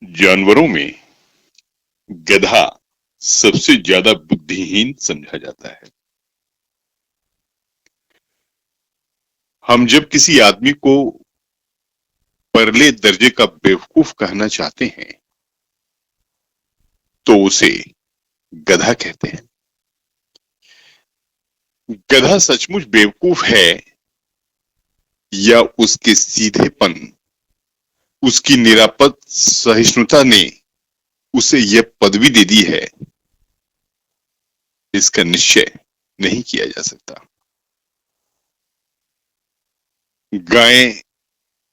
जानवरों में गधा सबसे ज्यादा बुद्धिहीन समझा जाता है। हम जब किसी आदमी को परले दर्जे का बेवकूफ कहना चाहते हैं तो उसे गधा कहते हैं। गधा सचमुच बेवकूफ है या उसके सीधेपन, उसकी निरापद सहिष्णुता ने उसे यह पदवी दे दी है, इसका निश्चय नहीं किया जा सकता। गायें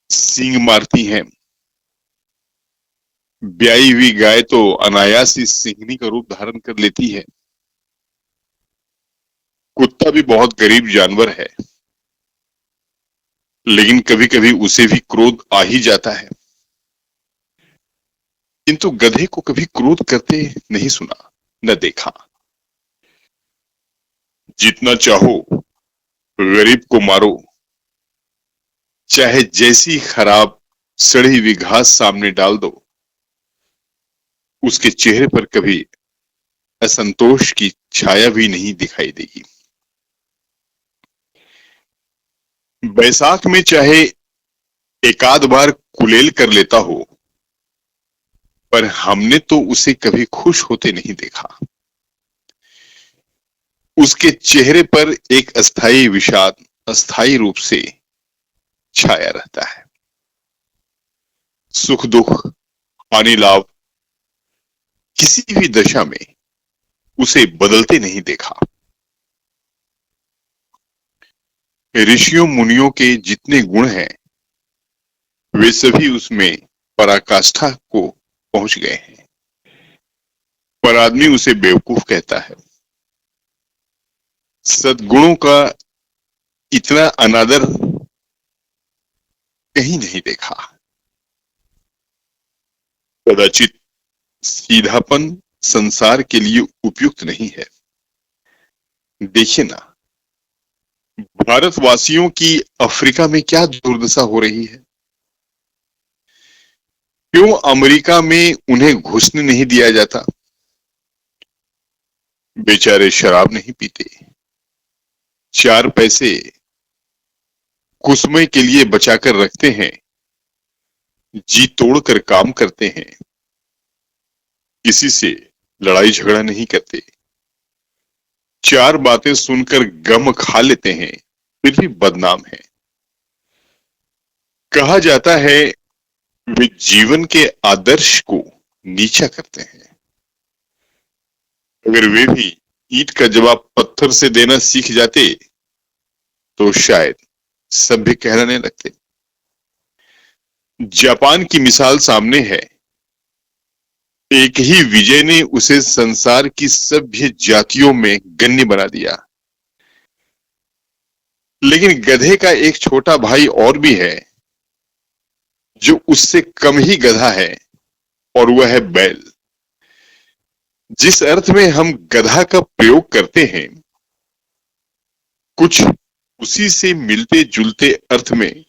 सींग मारती हैं। ब्याई हुई गाय तो अनायास ही सिंहनी का रूप धारण कर लेती है। कुत्ता भी बहुत गरीब जानवर है, लेकिन कभी कभी उसे भी क्रोध आ ही जाता है। किंतु गधे को कभी क्रोध करते नहीं सुना, न देखा। जितना चाहो गरीब को मारो, चाहे जैसी खराब सड़ी हुई घास सामने डाल दो, उसके चेहरे पर कभी असंतोष की छाया भी नहीं दिखाई देगी। बैसाख में चाहे एकाध बार कुलेल कर लेता हो, पर हमने तो उसे कभी खुश होते नहीं देखा। उसके चेहरे पर एक अस्थाई विषाद अस्थाई रूप से छाया रहता है। सुख दुख, हानि लाभ, किसी भी दशा में उसे बदलते नहीं देखा। ऋषियों मुनियों के जितने गुण हैं, वे सभी उसमें पराकाष्ठा को पहुंच गए हैं, पर आदमी उसे बेवकूफ कहता है। सद्गुणों का इतना अनादर कहीं नहीं देखा। कदाचित सीधापन संसार के लिए उपयुक्त नहीं है। देखिए ना, भारतवासियों की अफ्रीका में क्या दुर्दशा हो रही है। क्यों अमेरिका में उन्हें घुसने नहीं दिया जाता। बेचारे शराब नहीं पीते, 4 पैसे कुसमय के लिए बचाकर रखते हैं, जी तोड़कर काम करते हैं, किसी से लड़ाई झगड़ा नहीं करते, 4 बातें सुनकर गम खा लेते हैं, फिर भी बदनाम है। कहा जाता है वे जीवन के आदर्श को नीचा करते हैं। अगर वे भी ईंट का जवाब पत्थर से देना सीख जाते तो शायद सभ्य कहलाने लगते। जापान की मिसाल सामने है। एक ही विजय ने उसे संसार की सभ्य जातियों में गण्य बना दिया। लेकिन गधे का एक छोटा भाई और भी है, जो उससे कम ही गधा है, और वह है बैल। जिस अर्थ में हम गधा का प्रयोग करते हैं, कुछ उसी से मिलते जुलते अर्थ में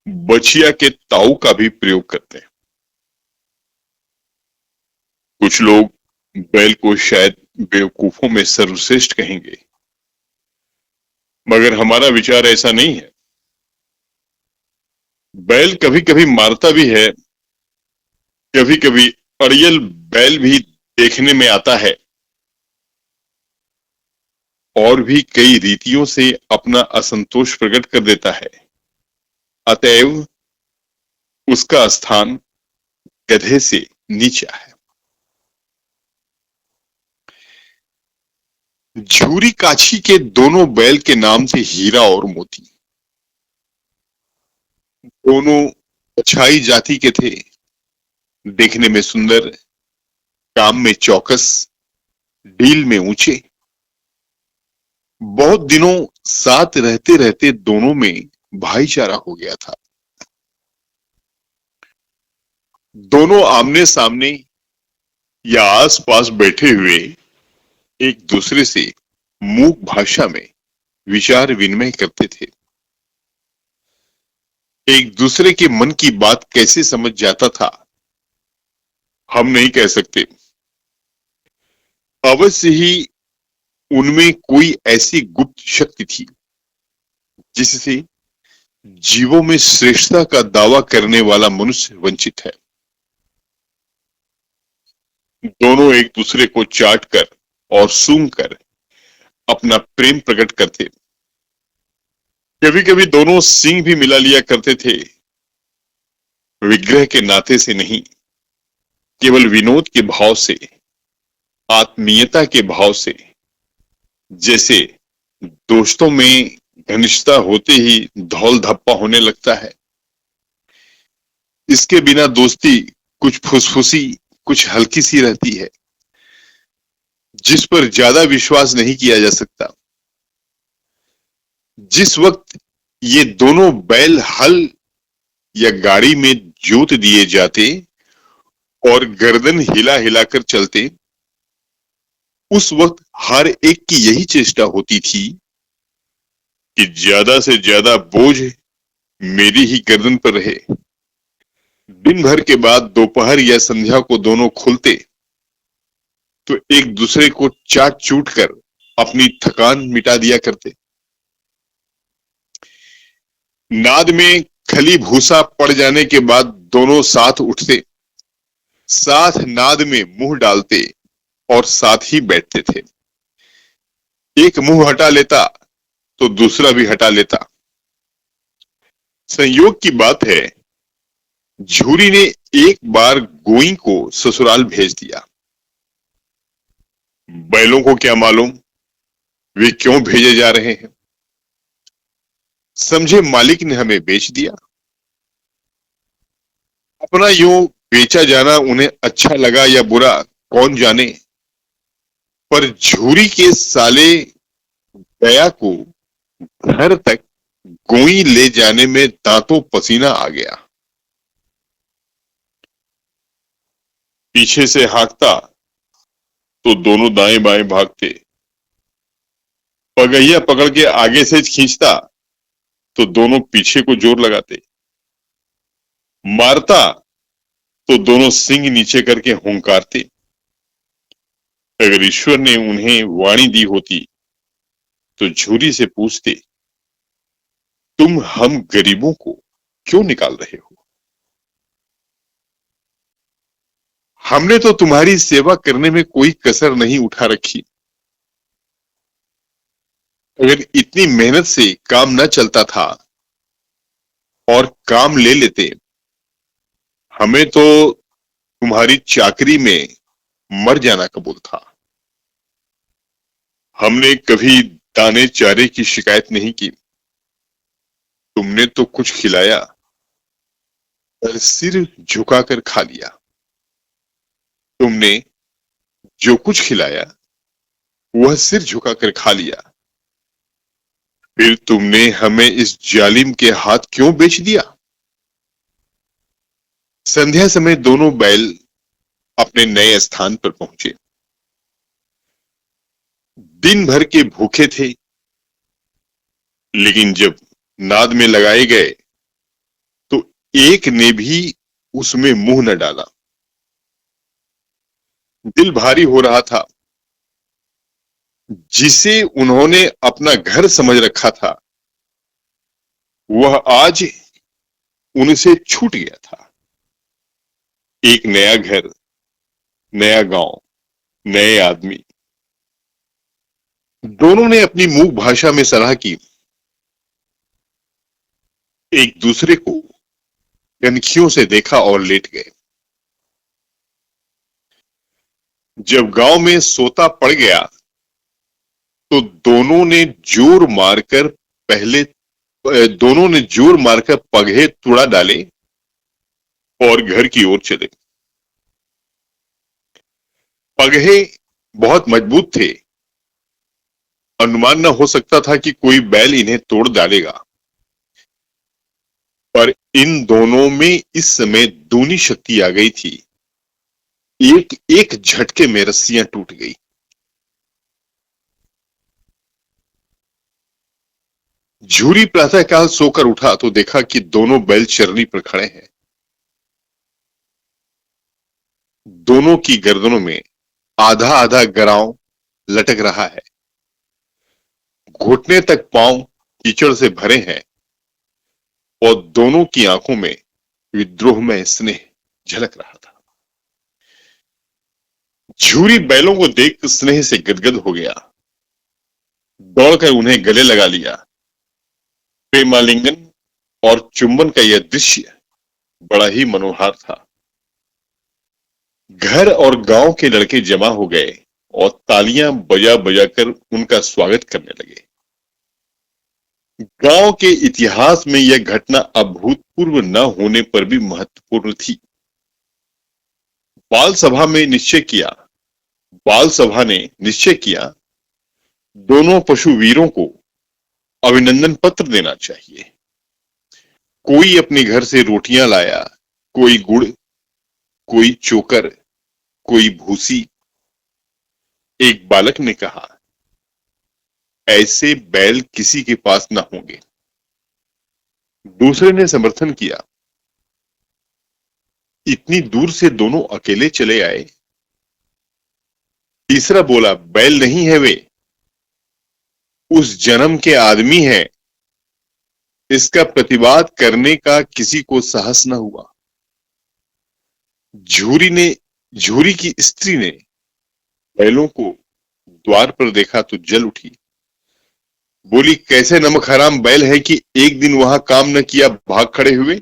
बछिया के ताऊ का भी प्रयोग करते हैं। कुछ लोग बैल को शायद बेवकूफों में सर्वश्रेष्ठ कहेंगे, मगर हमारा विचार ऐसा नहीं है। बैल कभी कभी मारता भी है, कभी कभी अड़ियल बैल भी देखने में आता है, और भी कई रीतियों से अपना असंतोष प्रकट कर देता है। अतएव उसका स्थान गधे से नीचा है। झूरी काछी के दोनों बैल के नाम थे हीरा और मोती। दोनों अच्छाई जाति के थे, देखने में सुंदर, काम में चौकस, डील में ऊंचे। बहुत दिनों साथ रहते रहते दोनों में भाईचारा हो गया था। दोनों आमने सामने या आसपास बैठे हुए एक दूसरे से मूक भाषा में विचार विनिमय करते थे। एक दूसरे के मन की बात कैसे समझ जाता था, हम नहीं कह सकते। अवश्य ही उनमें कोई ऐसी गुप्त शक्ति थी जिससे जीवों में श्रेष्ठता का दावा करने वाला मनुष्य वंचित है। दोनों एक दूसरे को चाट कर और सूंघ कर अपना प्रेम प्रकट करते। कभी कभी दोनों सींग भी मिला लिया करते थे, विग्रह के नाते से नहीं, केवल विनोद के भाव से, आत्मीयता के भाव से। जैसे दोस्तों में घनिष्ठता होते ही धौल धप्पा होने लगता है। इसके बिना दोस्ती कुछ फुसफुसी, कुछ हल्की सी रहती है, जिस पर ज्यादा विश्वास नहीं किया जा सकता। जिस वक्त ये दोनों बैल हल या गाड़ी में जोत दिए जाते और गर्दन हिला हिलाकर चलते, उस वक्त हर एक की यही चेष्टा होती थी कि ज्यादा से ज्यादा बोझ मेरी ही गर्दन पर रहे। दिन भर के बाद दोपहर या संध्या को दोनों खुलते तो एक दूसरे को चाट चूट कर अपनी थकान मिटा दिया करते। नाद में खली भूसा पड़ जाने के बाद दोनों साथ उठते, साथ नाद में मुंह डालते और साथ ही बैठते थे। एक मुंह हटा लेता तो दूसरा भी हटा लेता। संयोग की बात है, झूरी ने एक बार गोई को ससुराल भेज दिया। बैलों को क्या मालूम वे क्यों भेजे जा रहे हैं। समझे मालिक ने हमें बेच दिया। अपना यूं बेचा जाना उन्हें अच्छा लगा या बुरा कौन जाने, पर झूरी के साले गया को घर तक गोई ले जाने में दांतों पसीना आ गया। पीछे से हाँकता तो दोनों दाएं बाएं भागते, पगहिया पकड़ के आगे से खींचता तो दोनों पीछे को जोर लगाते, मारता तो दोनों सिंग नीचे करके हुंकारते। अगर ईश्वर ने उन्हें वाणी दी होती तो झूरी से पूछते, तुम हम गरीबों को क्यों निकाल रहे हो? हमने तो तुम्हारी सेवा करने में कोई कसर नहीं उठा रखी। अगर इतनी मेहनत से काम न चलता था और काम ले लेते, हमें तो तुम्हारी चाकरी में मर जाना कबूल था। हमने कभी दाने चारे की शिकायत नहीं की। तुमने तो कुछ खिलाया और सिर झुकाकर खा लिया। तुमने जो कुछ खिलाया वह सिर झुकाकर खा लिया। फिर तुमने हमें इस जालिम के हाथ क्यों बेच दिया? संध्या समय दोनों बैल अपने नए स्थान पर पहुंचे। दिन भर के भूखे थे, लेकिन जब नाद में लगाए गए तो एक ने भी उसमें मुंह न डाला। दिल भारी हो रहा था। जिसे उन्होंने अपना घर समझ रखा था वह आज उनसे छूट गया था। एक नया घर, नया गांव, नए आदमी। दोनों ने अपनी मूक भाषा में सलाह की। एक दूसरे को कनखियों से देखा और लेट गए। जब गांव में सोता पड़ गया तो दोनों ने जोर मारकर पगहे तुड़ा डाले और घर की ओर चले। पगहे बहुत मजबूत थे। अनुमान न हो सकता था कि कोई बैल इन्हें तोड़ डालेगा, पर इन दोनों में इस समय दूनी शक्ति आ गई थी। एक एक झटके में रस्सियां टूट गई। झूरी प्रातःकाल सोकर उठा तो देखा कि दोनों बैल चरनी पर खड़े हैं। दोनों की गर्दनों में आधा आधा गराव लटक रहा है। घुटने तक पांव कीचड़ से भरे हैं और दोनों की आंखों में विद्रोह में स्नेह झलक रहा था। झूरी बैलों को देख स्नेह से गदगद हो गया। दौड़कर उन्हें गले लगा लिया। प्रेमालिंगन और चुंबन का यह दृश्य बड़ा ही मनोहर था। घर और गांव के लड़के जमा हो गए और तालियां बजा बजाकर उनका स्वागत करने लगे। गांव के इतिहास में यह घटना अभूतपूर्व न होने पर भी महत्वपूर्ण थी। बाल सभा ने निश्चय किया दोनों पशु वीरों को अभिनंदन पत्र देना चाहिए। कोई अपने घर से रोटियां लाया, कोई गुड़, कोई चोकर, कोई भूसी। एक बालक ने कहा, ऐसे बैल किसी के पास न होंगे। दूसरे ने समर्थन किया, इतनी दूर से दोनों अकेले चले आए। तीसरा बोला, बैल नहीं है वे, उस जन्म के आदमी हैं। इसका प्रतिवाद करने का किसी को साहस न हुआ। झूरी की स्त्री ने बैलों को द्वार पर देखा तो जल उठी। बोली, कैसे नमक हराम बैल है कि एक दिन वहां काम न किया भाग खड़े हुए।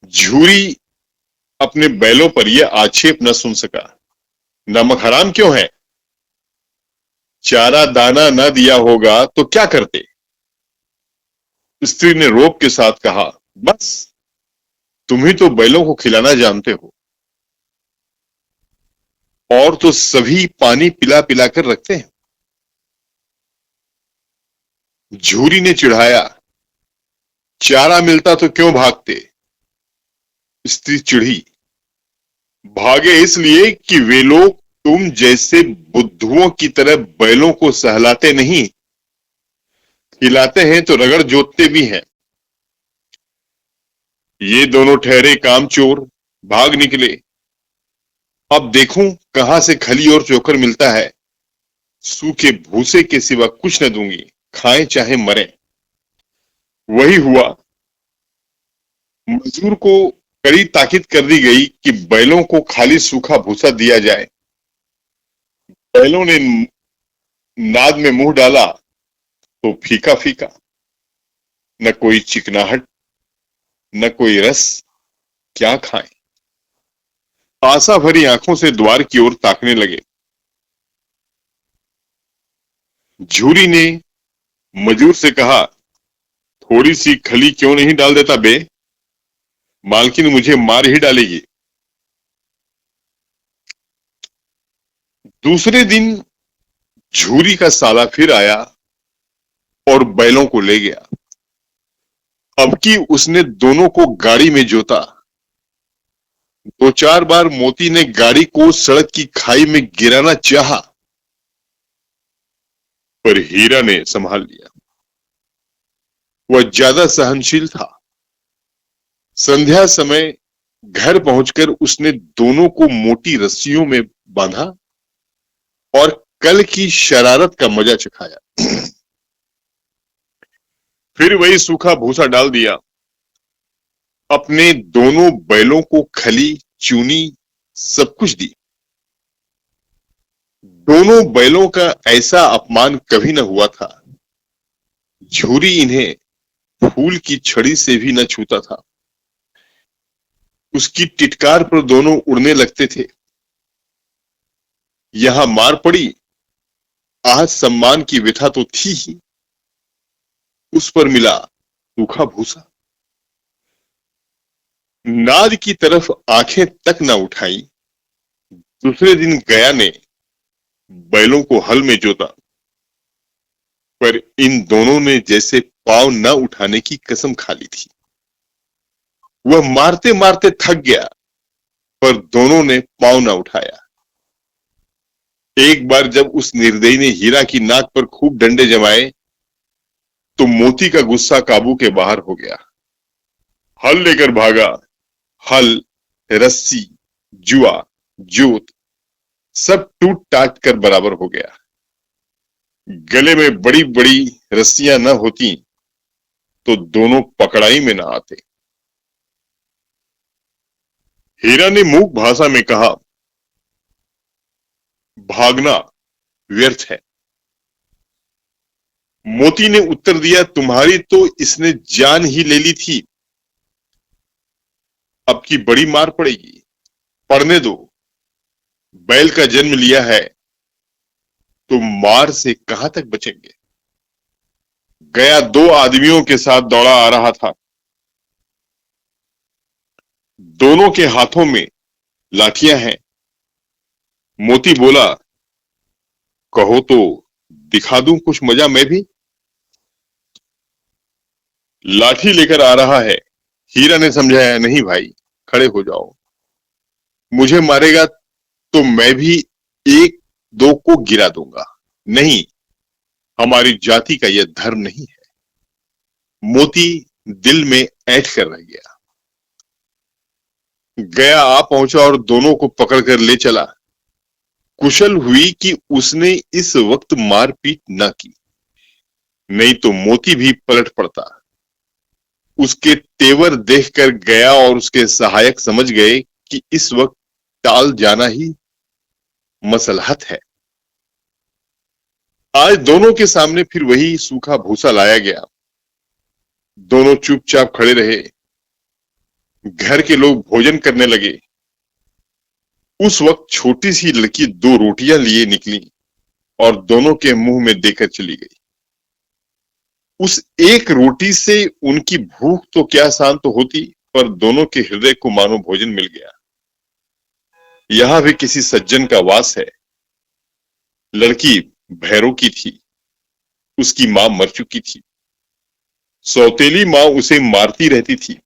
झूरी अपने बैलों पर यह आक्षेप न सुन सका। नमक हराम क्यों है? चारा दाना न दिया होगा तो क्या करते? स्त्री ने रोब के साथ कहा, बस तुम ही तो बैलों को खिलाना जानते हो, और तो सभी पानी पिला पिला कर रखते हैं। झूरी ने चिढ़ाया, चारा मिलता तो क्यों भागते? स्त्री चिढ़ी, भागे इसलिए कि वे लोग तुम जैसे बुद्धुओं की तरह बैलों को सहलाते नहीं, खिलाते हैं तो रगड़ जोतते भी हैं। ये दोनों ठहरे कामचोर, भाग निकले। अब देखूं कहां से खली और चोकर मिलता है। सूखे भूसे के सिवा कुछ न दूंगी, खाएं चाहे मरें। वही हुआ। मजदूर को कड़ी ताकीद कर दी गई कि बैलों को खाली सूखा भूसा दिया जाए। बैलों ने नाद में मुंह डाला तो फीका फीका, न कोई चिकनाहट न कोई रस, क्या खाएं। आशा भरी आंखों से द्वार की ओर ताकने लगे। झूरी ने मजूर से कहा, थोड़ी सी खली क्यों नहीं डाल देता बे? मालकिन मुझे मार ही डालेगी। दूसरे दिन झूरी का साला फिर आया और बैलों को ले गया। अब की उसने दोनों को गाड़ी में जोता। दो चार बार मोती ने गाड़ी को सड़क की खाई में गिराना चाहा, पर हीरा ने संभाल लिया। वह ज्यादा सहनशील था। संध्या समय घर पहुंचकर उसने दोनों को मोटी रस्सियों में बांधा और कल की शरारत का मजा चखाया। फिर वही सूखा भूसा डाल दिया। अपने दोनों बैलों को खली, चूनी सब कुछ दी। दोनों बैलों का ऐसा अपमान कभी न हुआ था। झूरी इन्हें फूल की छड़ी से भी न छूता था। उसकी टिटकार पर दोनों उड़ने लगते थे। यहां मार पड़ी, आज सम्मान की व्यथा तो थी ही, उस पर मिला सूखा भूसा। नाद की तरफ आंखें तक न उठाई। दूसरे दिन गया ने बैलों को हल में जोता, पर इन दोनों ने जैसे पांव न उठाने की कसम खा ली थी। वह मारते मारते थक गया, पर दोनों ने पांव न उठाया। एक बार जब उस निर्दयी ने हीरा की नाक पर खूब डंडे जमाए तो मोती का गुस्सा काबू के बाहर हो गया। हल लेकर भागा। हल, रस्सी, जुआ, जोत सब टूट टाट कर बराबर हो गया। गले में बड़ी बड़ी रस्सियां न होती तो दोनों पकड़ाई में न आते। हीरा ने मूक भाषा में कहा, भागना व्यर्थ है। मोती ने उत्तर दिया, तुम्हारी तो इसने जान ही ले ली थी, अब की बड़ी मार पड़ेगी, पड़ने दो। बैल का जन्म लिया है तो मार से कहां तक बचेंगे। गया दो आदमियों के साथ दौड़ा आ रहा था। दोनों के हाथों में लाठियां हैं। मोती बोला, कहो तो दिखा दूं कुछ मजा मैं भी। लाठी लेकर आ रहा है। हीरा ने समझाया, नहीं भाई, खड़े हो जाओ। मुझे मारेगा तो मैं भी एक दो को गिरा दूंगा। नहीं, हमारी जाति का यह धर्म नहीं है। मोती दिल में ऐंठ कर रह गया। गया आ पहुंचा और दोनों को पकड़कर ले चला। कुशल हुई कि उसने इस वक्त मारपीट न की, नहीं तो मोती भी पलट पड़ता। उसके तेवर देखकर गया और उसके सहायक समझ गए कि इस वक्त टाल जाना ही मसलहत है। आज दोनों के सामने फिर वही सूखा भूसा लाया गया। दोनों चुपचाप खड़े रहे। घर के लोग भोजन करने लगे। उस वक्त छोटी सी लड़की दो रोटियां लिए निकली और दोनों के मुंह में देकर चली गई। उस एक रोटी से उनकी भूख तो क्या शांत होती, पर दोनों के हृदय को मानो भोजन मिल गया। यहां भी किसी सज्जन का वास है। लड़की भैरों की थी। उसकी मां मर चुकी थी। सौतेली मां उसे मारती रहती थी।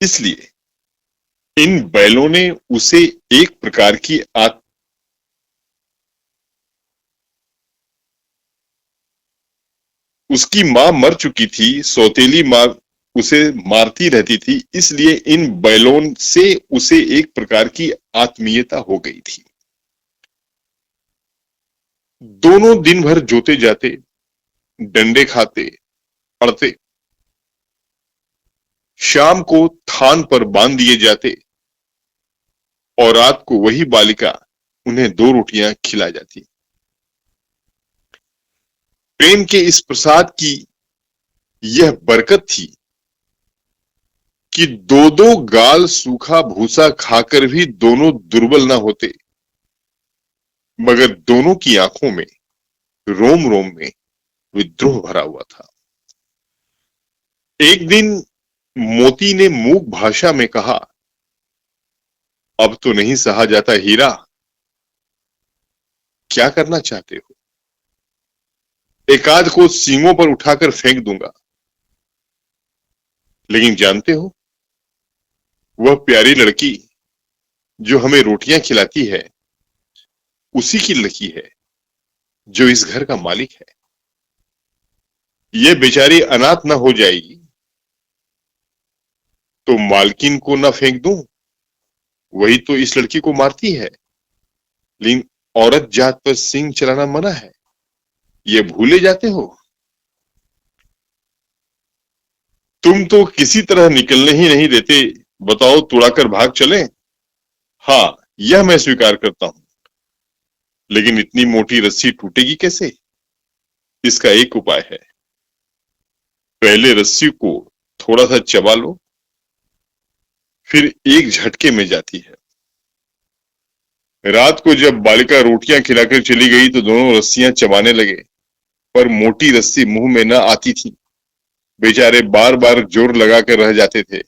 इसलिए इन बैलों ने उसे एक प्रकार की उसकी मां मर चुकी थी। सौतेली मां उसे मारती रहती थी, इसलिए इन बैलों से उसे एक प्रकार की आत्मीयता हो गई थी। दोनों दिन भर जोते जाते, डंडे खाते, पड़ते। शाम को थान पर बांध दिए जाते और रात को वही बालिका उन्हें दो रोटियां खिला जाती। प्रेम के इस प्रसाद की यह बरकत थी कि दो दो गाल सूखा भूसा खाकर भी दोनों दुर्बल न होते, मगर दोनों की आंखों में, रोम रोम में विद्रोह भरा हुआ था। एक दिन मोती ने मूक भाषा में कहा, अब तो नहीं सहा जाता हीरा, क्या करना चाहते हो। एकाध को सींगों पर उठाकर फेंक दूंगा, लेकिन जानते हो, वह प्यारी लड़की जो हमें रोटियां खिलाती है, उसी की लड़की है जो इस घर का मालिक है। ये बेचारी अनाथ न हो जाएगी तो मालकिन को न फेंक दूं, वही तो इस लड़की को मारती है। लेकिन औरत जात पर सिंग चलाना मना है, ये भूले जाते हो। तुम तो किसी तरह निकलने ही नहीं देते। बताओ, तुड़ाकर भाग चले। हाँ, यह मैं स्वीकार करता हूं, लेकिन इतनी मोटी रस्सी टूटेगी कैसे। इसका एक उपाय है। पहले रस्सी को थोड़ा सा चबा लो, फिर एक झटके में जाती है। रात को जब बालिका रोटियां खिलाकर चली गई तो दोनों रस्सियां चबाने लगे, पर मोटी रस्सी मुंह में न आती थी। बेचारे बार बार जोर लगाकर रह जाते थे।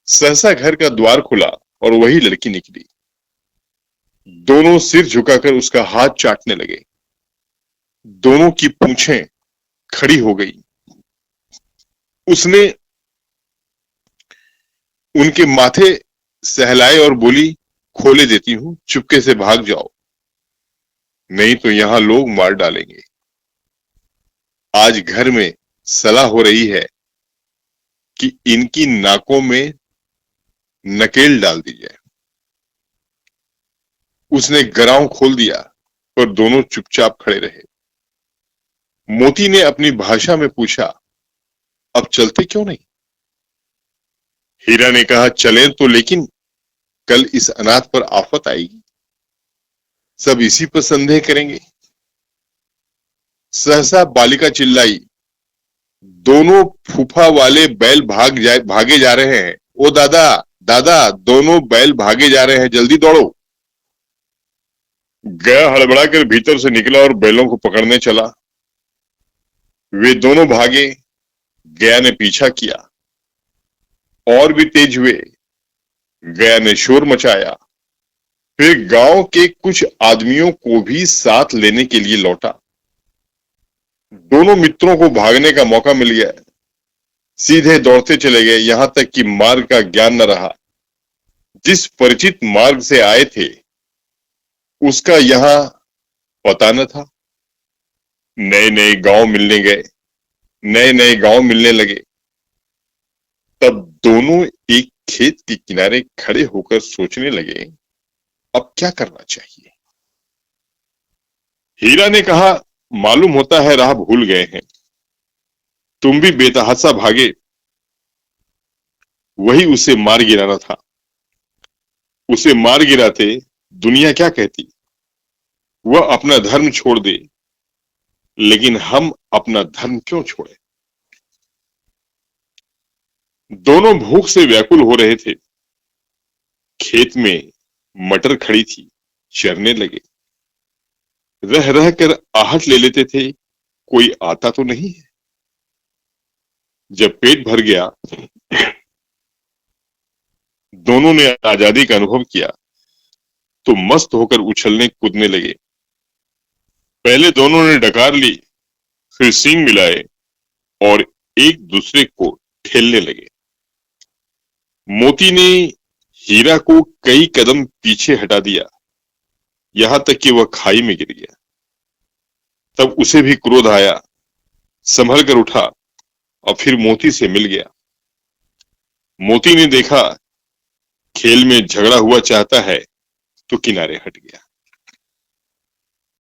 सहसा घर का द्वार खुला और वही लड़की निकली। दोनों सिर झुकाकर उसका हाथ चाटने लगे। दोनों की पूंछें खड़ी हो गई। उसने उनके माथे सहलाए और बोली, खोले देती हूं, चुपके से भाग जाओ, नहीं तो यहां लोग मार डालेंगे। आज घर में सलाह हो रही है कि इनकी नाकों में नकेल डाल दी जाए। उसने गराव खोल दिया, पर दोनों चुपचाप खड़े रहे। मोती ने अपनी भाषा में पूछा, अब चलते क्यों नहीं? हीरा ने कहा, चलें तो, लेकिन कल इस अनाथ पर आफत आएगी, सब इसी पर संदेह करेंगे। सहसा बालिका चिल्लाई, दोनों फूफा वाले बैल भागे जा रहे हैं। ओ दादा, दादा, दोनों बैल भागे जा रहे हैं, जल्दी दौड़ो। गया हड़बड़ा कर भीतर से निकला और बैलों को पकड़ने चला। वे दोनों भागे, गया ने पीछा किया, और भी तेज हुए। गया ने शोर मचाया, फिर गांव के कुछ आदमियों को भी साथ लेने के लिए लौटा। दोनों मित्रों को भागने का मौका मिल गया, सीधे दौड़ते चले गए, यहां तक कि मार्ग का ज्ञान न रहा। जिस परिचित मार्ग से आए थे उसका यहां पता न था। नए नए गांव मिलने गए, नए नए गांव मिलने लगे। तब दोनों एक खेत के किनारे खड़े होकर सोचने लगे, अब क्या करना चाहिए। हीरा ने कहा, मालूम होता है राह भूल गए हैं, तुम भी बेतहासा भागे, वही उसे मार गिराना था। उसे मार गिराते दुनिया क्या कहती, वह अपना धर्म छोड़ दे, लेकिन हम अपना धर्म क्यों छोड़े। दोनों भूख से व्याकुल हो रहे थे। खेत में मटर खड़ी थी, चरने लगे। रह रह कर आहट ले लेते थे, कोई आता तो नहीं है। जब पेट भर गया, दोनों ने आजादी का अनुभव किया तो मस्त होकर उछलने कूदने लगे। पहले दोनों ने डकार ली, फिर सींग मिलाए और एक दूसरे को ठेलने लगे। मोती ने हीरा को कई कदम पीछे हटा दिया, यहां तक कि वह खाई में गिर गया। तब उसे भी क्रोध आया, संभल कर उठा और फिर मोती से मिल गया। मोती ने देखा खेल में झगड़ा हुआ चाहता है तो किनारे हट गया।